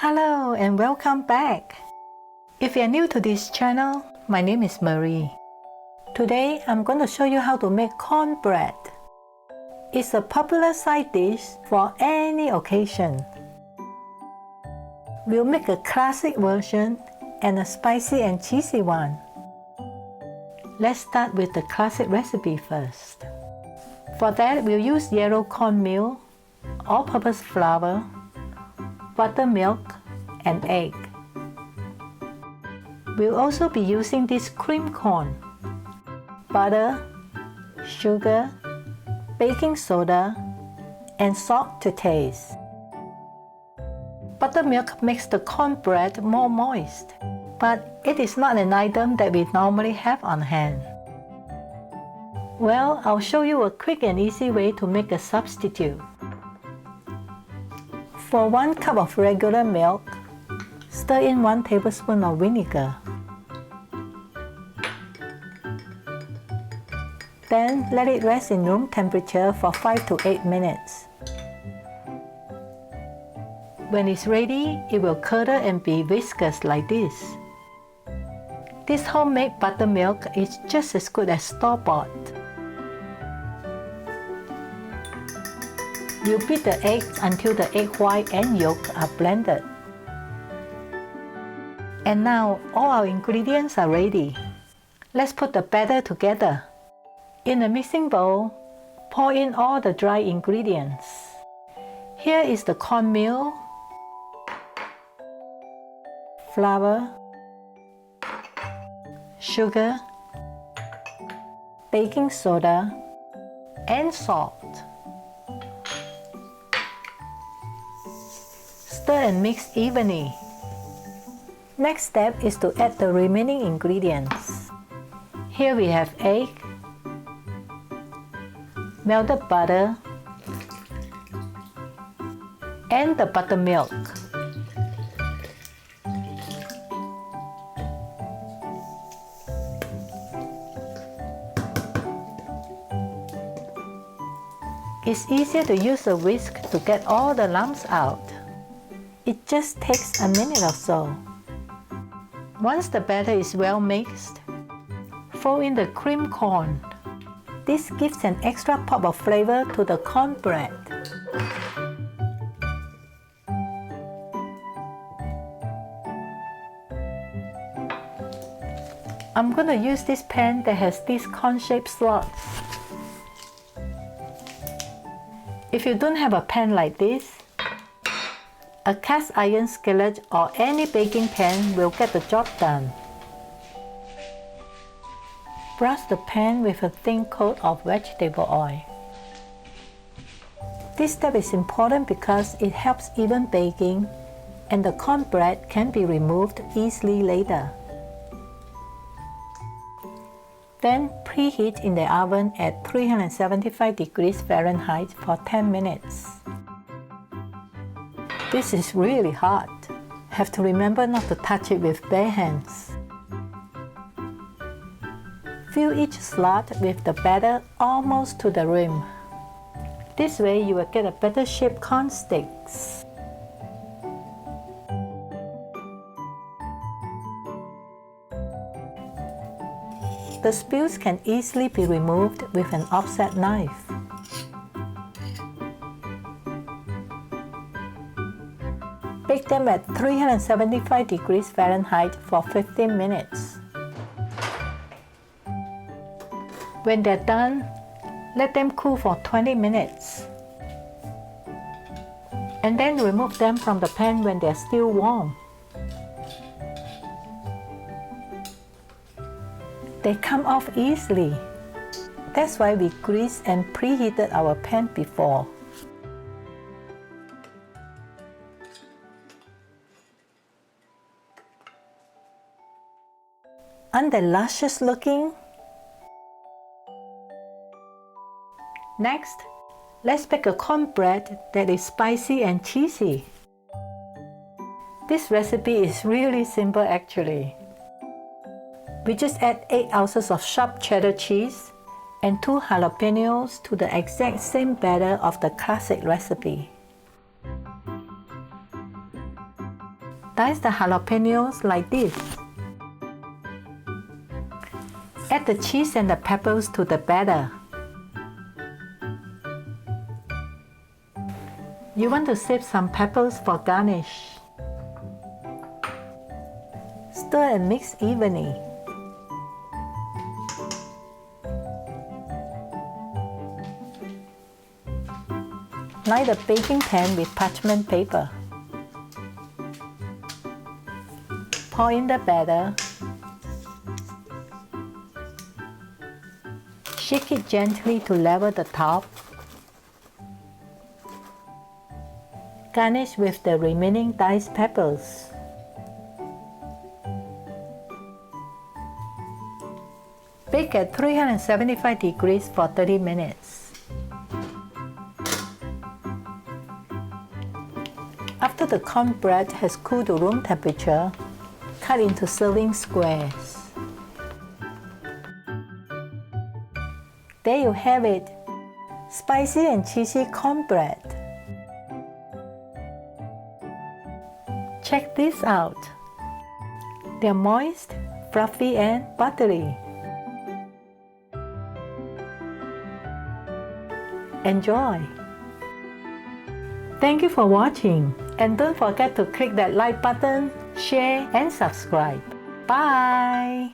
Hello and welcome back. If you're new to this channel, my name is Marie. Today I'm going to show you how to make cornbread. It's a popular side dish for any occasion. We'll make a classic version and a spicy and cheesy one. Let's start with the classic recipe first. For that, we'll use yellow cornmeal, all-purpose flour, buttermilk, and egg. We'll also be using this cream corn, butter, sugar, baking soda, and salt to taste. Buttermilk makes the cornbread more moist, but it is not an item that we normally have on hand. Well, I'll show you a quick and easy way to make a substitute. For 1 cup of regular milk, stir in 1 tablespoon of vinegar. Then let it rest in room temperature for 5 to 8 minutes. When it's ready, it will curdle and be viscous like this. This homemade buttermilk is just as good as store-bought. You beat the eggs until the egg white and yolk are blended. And now all our ingredients are ready. Let's put the batter together. In a mixing bowl, pour in all the dry ingredients. Here is the cornmeal, flour, sugar, baking soda, and salt. Stir and mix evenly. Next step is to add the remaining ingredients. Here we have egg, melted butter, and the buttermilk. It's easier to use a whisk to get all the lumps out. It just takes a minute or so. Once the batter is well mixed, fold in the cream corn. This gives an extra pop of flavor to the cornbread. I'm going to use this pan that has these corn-shaped slots. If you don't have a pan like this, a cast iron skillet or any baking pan will get the job done. Brush the pan with a thin coat of vegetable oil. This step is important because it helps even baking, and the cornbread can be removed easily later. Then preheat in the oven at 375 degrees Fahrenheit for 10 minutes. This is really hot. Have to remember not to touch it with bare hands. Fill each slot with the batter almost to the rim. This way you will get a better shaped corn sticks. The spills can easily be removed with an offset knife. Bake them at 375 degrees Fahrenheit for 15 minutes. When they're done, let them cool for 20 minutes. And then remove them from the pan when they're still warm. They come off easily. That's why we greased and preheated our pan before. Aren't they luscious looking? Next, let's bake a cornbread that is spicy and cheesy. This recipe is really simple actually. We just add 8 ounces of sharp cheddar cheese and 2 jalapenos to the exact same batter of the classic recipe. Dice the jalapenos like this. Add the cheese and the peppers to the batter. You want to save some peppers for garnish. Stir and mix evenly. Line the baking pan with parchment paper. Pour in the batter. Shake it gently to level the top. Garnish with the remaining diced peppers. Bake at 375 degrees for 30 minutes. After the cornbread has cooled to room temperature, cut into serving squares. There you have it, spicy and cheesy cornbread. Check this out. They're moist, fluffy and buttery. Enjoy! Thank you for watching, and don't forget to click that like button, share and subscribe. Bye!